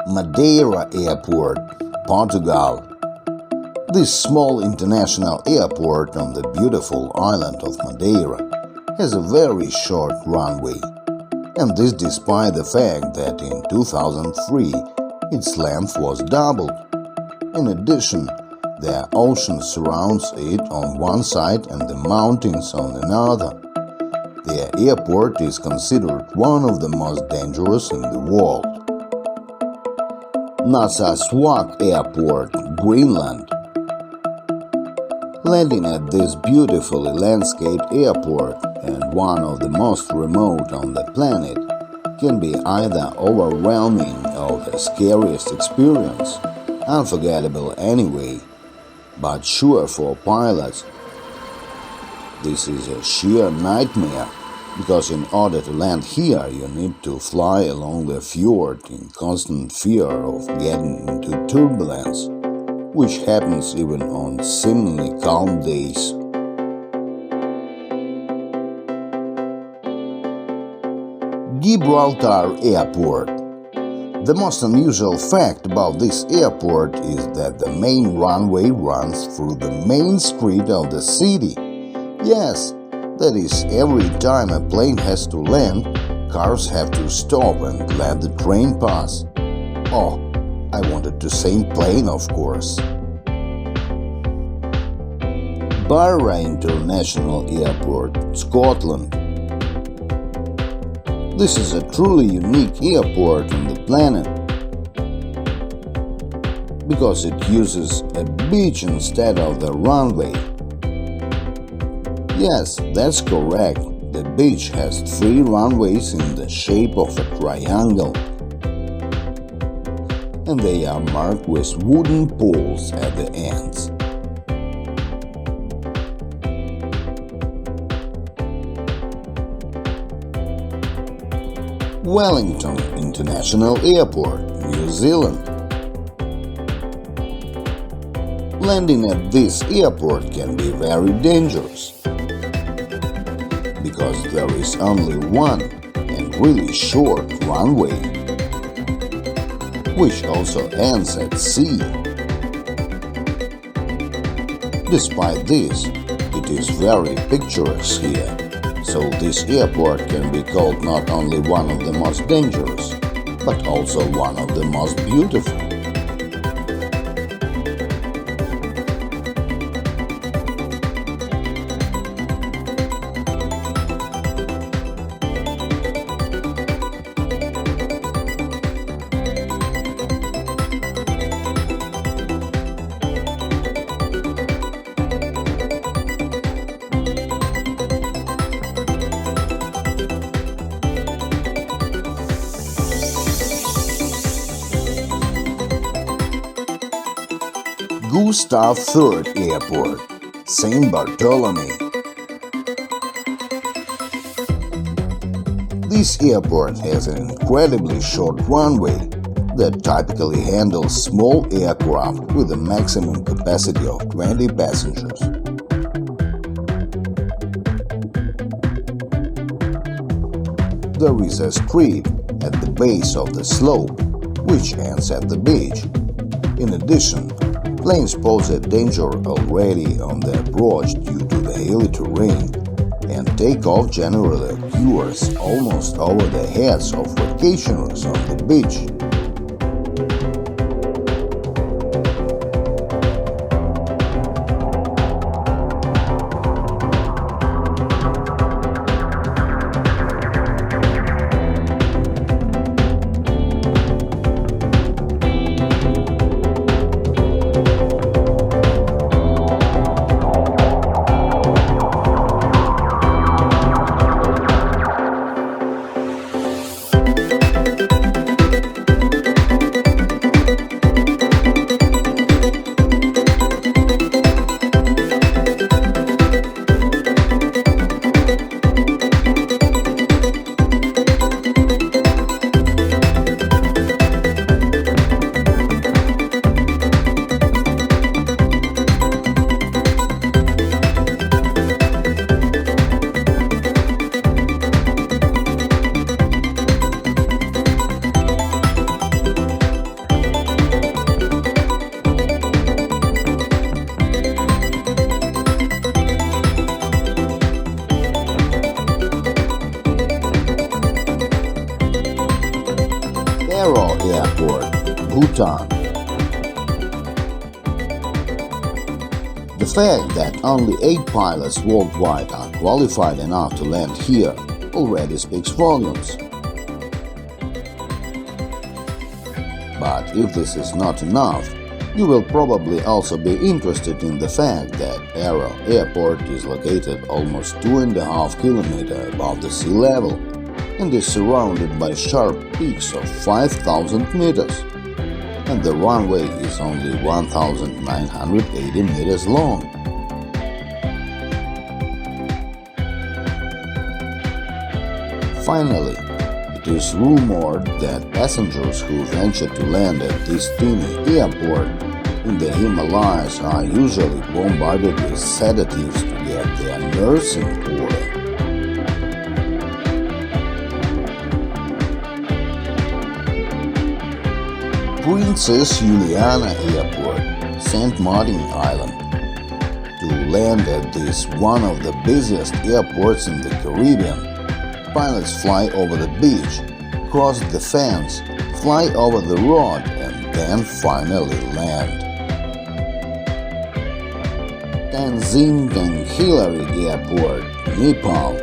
Madeira Airport, Portugal. This small international airport on the beautiful island of Madeira has a very short runway, and this despite the fact that in 2003 its length was doubled. In addition, the ocean surrounds it on one side and the mountains on another. The airport is considered one of the most dangerous in the world. Narsarsuaq Airport, Greenland. Landing at this beautifully landscaped airport, and one of the most remote on the planet, can be either overwhelming or the scariest experience, unforgettable anyway, but sure for pilots. This is a sheer nightmare, because in order to land here you need to fly along the fjord in constant fear of getting into turbulence, which happens even on seemingly calm days. Gibraltar Airport. The most unusual fact about this airport is that the main runway runs through the main street of the city. Yes, that is, every time a plane has to land, cars have to stop and let the train pass. Oh, I wanted to say plane, of course. Barra International Airport, Scotland. This is a truly unique airport on the planet because it uses a beach instead of the runway. Yes, that's correct. The beach has 3 runways in the shape of a triangle, and they are marked with wooden poles at the ends. Wellington International Airport, New Zealand. Landing at this airport can be very dangerous, because there is only one and really short runway, which also ends at sea. Despite this, it is very picturesque here, so this airport can be called not only one of the most dangerous, but also one of the most beautiful. Gustav III Airport, St. Bartholomew. This airport has an incredibly short runway that typically handles small aircraft with a maximum capacity of 20 passengers. There is a street at the base of the slope, which ends at the beach. In addition, planes pose a danger already on the approach due to the hilly terrain, and takeoff generally occurs almost over the heads of vacationers on the beach. Aero Airport, Bhutan. The fact that only 8 pilots worldwide are qualified enough to land here already speaks volumes. But if this is not enough, you will probably also be interested in the fact that Aero Airport is located almost 2.5 kilometers above the sea level and is surrounded by sharp peaks of 5,000 meters, and the runway is only 1,980 meters long. Finally, it is rumored that passengers who venture to land at this teeny airport in the Himalayas are usually bombarded with sedatives to get their nerves in order. Princess Juliana Airport, St. Martin Island. To land at this one of the busiest airports in the Caribbean, pilots fly over the beach, cross the fence, fly over the road, and then finally land. Tenzing Hillary Airport, Nepal.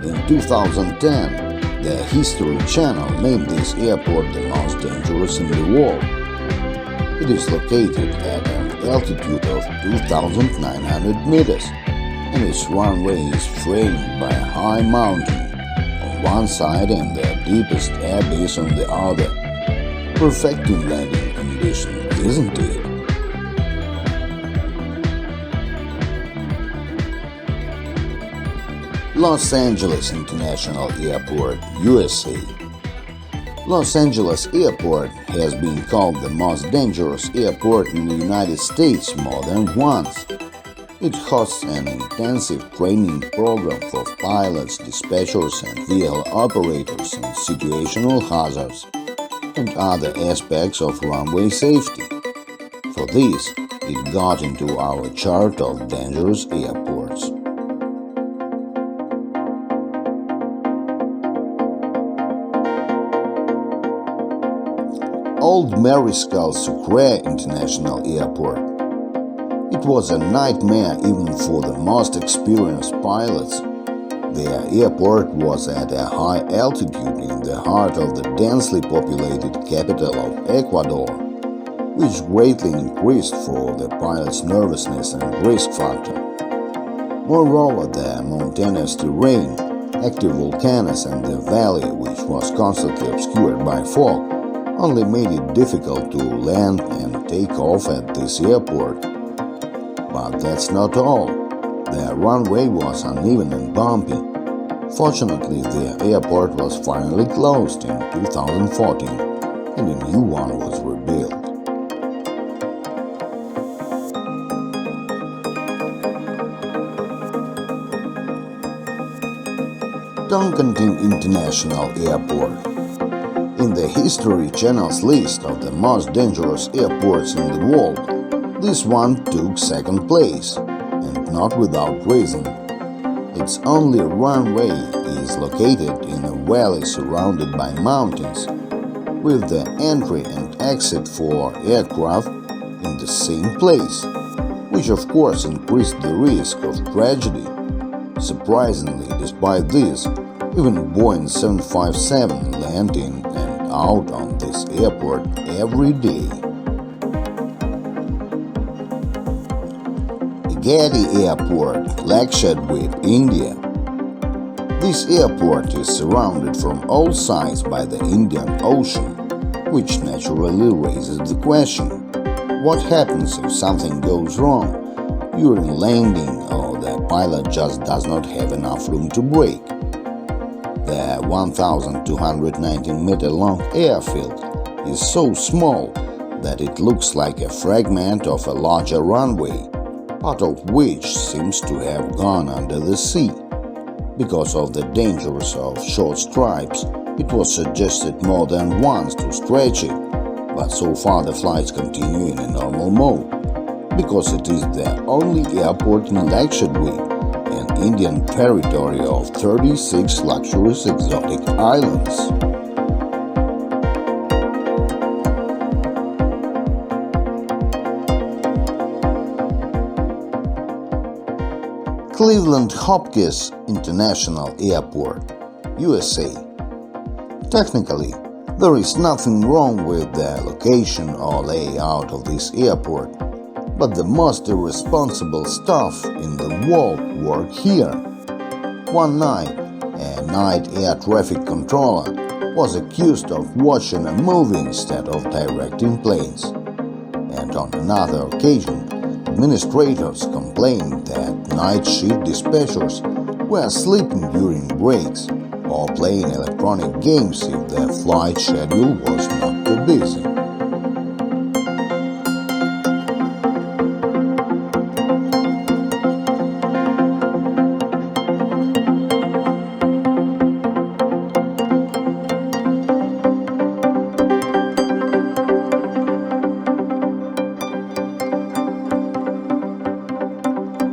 In 2010, the History Channel named this airport the most dangerous in the world. It is located at an altitude of 2,900 meters, and its runway is framed by a high mountain on one side and the deepest abyss on the other. Perfecting landing conditions, isn't it? Los Angeles International Airport, USA. Los Angeles Airport has been called the most dangerous airport in the United States more than once. It hosts an intensive training program for pilots, dispatchers, and vehicle operators in situational hazards and other aspects of runway safety. For this, it got into our chart of dangerous airports. Old Mariscal Sucre International Airport. It was a nightmare even for the most experienced pilots. Their airport was at a high altitude in the heart of the densely populated capital of Ecuador, which greatly increased for the pilots' nervousness and risk factor. Moreover, the mountainous terrain, active volcanoes, and the valley, which was constantly obscured by fog, only made it difficult to land and take off at this airport. But that's not all. The runway was uneven and bumpy. Fortunately, the airport was finally closed in 2014 and a new one was rebuilt. Toncontin International Airport. In the History Channel's list of the most dangerous airports in the world, this one took second place, and not without reason. Its only runway is located in a valley surrounded by mountains, with the entry and exit for aircraft in the same place, which of course increased the risk of tragedy. Surprisingly, despite this, even Boeing 757 land in and out on this airport every day. Getty Airport, Lakshadweep, India. This airport is surrounded from all sides by the Indian Ocean, which naturally raises the question, what happens if something goes wrong during landing or the pilot just does not have enough room to brake? The 1,219-meter long airfield is so small that it looks like a fragment of a larger runway, part of which seems to have gone under the sea. Because of the dangers of short stripes, it was suggested more than once to stretch it, but so far the flights continue in a normal mode, because it is the only airport in Lakshadweep, an Indian territory of 36 luxurious exotic islands. Cleveland Hopkins International Airport, USA. Technically, there is nothing wrong with the location or layout of this airport, but the most irresponsible staff in the world work here. One night, a night air traffic controller was accused of watching a movie instead of directing planes. And on another occasion, administrators complained that night shift dispatchers were sleeping during breaks or playing electronic games if their flight schedule was not too busy.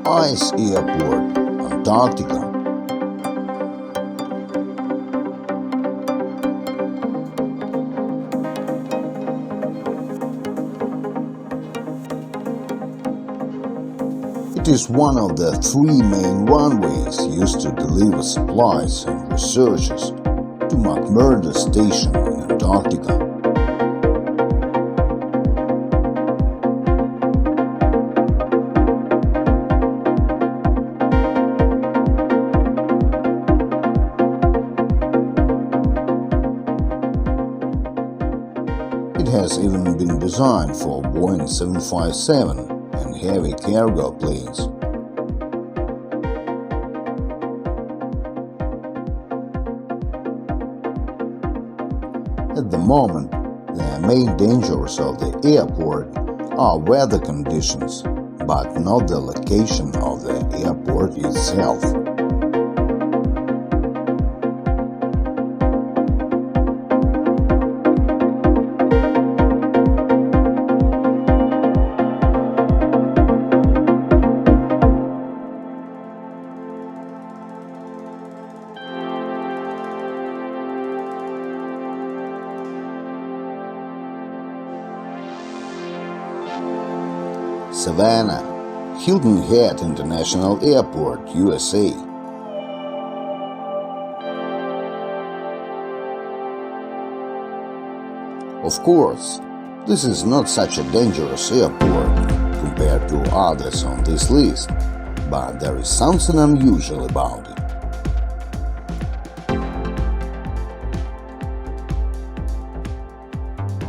Ice Airport, Antarctica. It is one of the three main runways used to deliver supplies and researchers to McMurdo Station in Antarctica. It has even been designed for Boeing 757 and heavy cargo planes. At the moment, the main dangers of the airport are weather conditions, but not the location of the airport itself. Savannah, Hilton Head International Airport, USA. Of course, this is not such a dangerous airport compared to others on this list, but there is something unusual about it.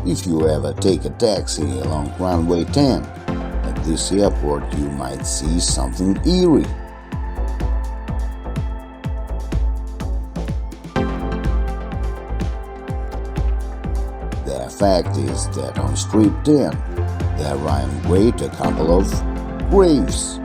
If you ever take a taxi along runway 10, at this airport you might see something eerie. The fact is that on Strip 10 there are engraved a couple of graves.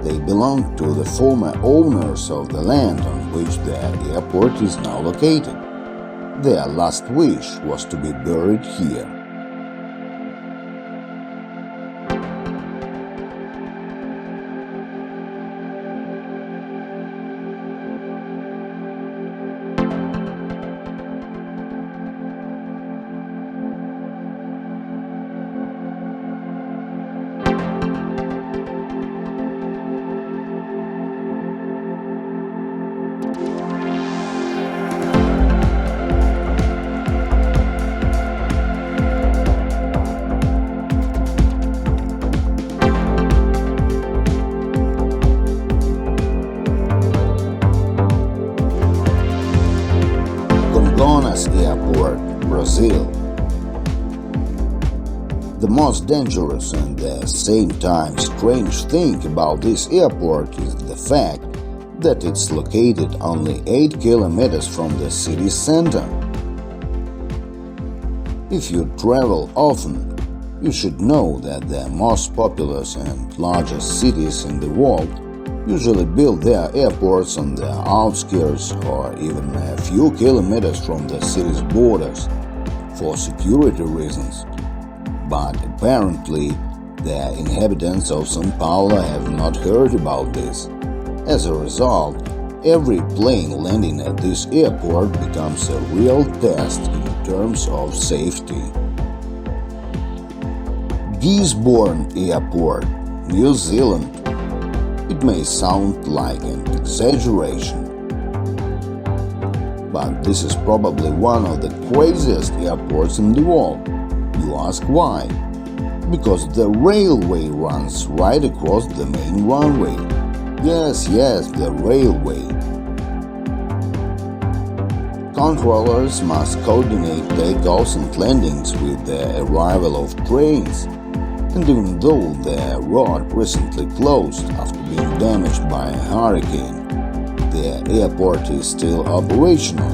They belong to the former owners of the land on which the airport is now located. Their last wish was to be buried here. Airport, Brazil. The most dangerous and at the same time strange thing about this airport is the fact that it's located only 8 kilometers from the city center. If you travel often, you should know that the most populous and largest cities in the world usually build their airports on the outskirts or even a few kilometers from the city's borders for security reasons. But apparently, the inhabitants of São Paulo have not heard about this. As a result, Every plane landing at this airport becomes a real test in terms of safety. Gisborne Airport, New Zealand. It may sound like an exaggeration, but this is probably one of the craziest airports in the world. You ask why? Because the railway runs right across the main runway. Yes, the railway. Controllers must coordinate takeoffs and landings with the arrival of trains, and even though the road recently closed after being damaged by a hurricane, the airport is still operational,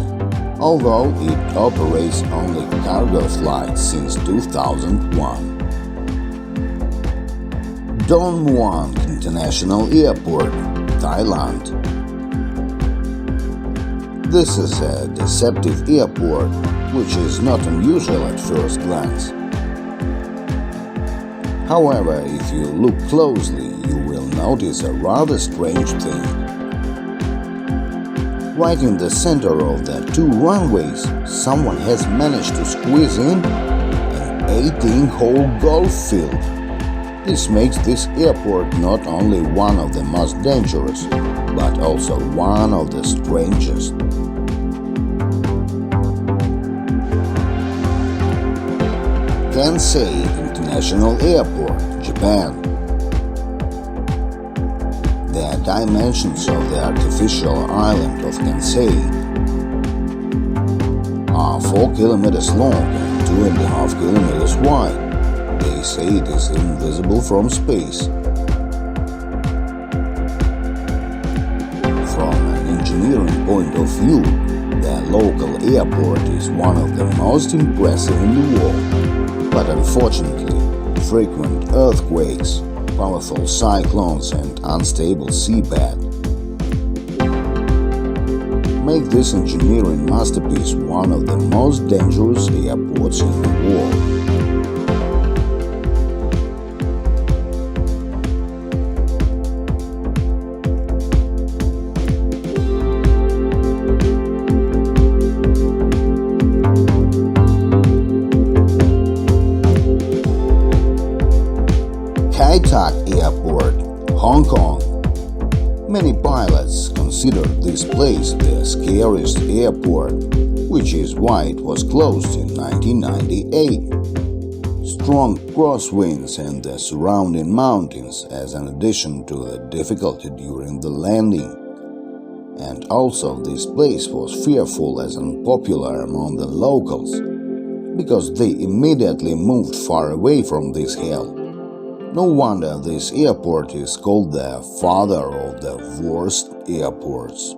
although it operates only cargo flights since 2001. Don Muang International Airport, Thailand. This is a deceptive airport, which is not unusual at first glance. However, if you look closely, you will notice a rather strange thing. Right in the center of the two runways, someone has managed to squeeze in an 18-hole golf field. This makes this airport not only one of the most dangerous, but also one of the strangest. Kansai International Airport, Japan. The dimensions of the artificial island of Kansai are 4 kilometers long and 2.5 kilometers wide. They say it is invisible from space. From an engineering point of view, the local airport is one of the most impressive in the world. But unfortunately, frequent earthquakes, powerful cyclones and unstable seabed make this engineering masterpiece one of the most dangerous airports in the world. Kai Tak Airport, Hong Kong. Many pilots consider this place the scariest airport, which is why it was closed in 1998. Strong crosswinds and the surrounding mountains as an addition to the difficulty during the landing. And also this place was fearful as unpopular among the locals, because they immediately moved far away from this hell. No wonder this airport is called the father of the worst airports.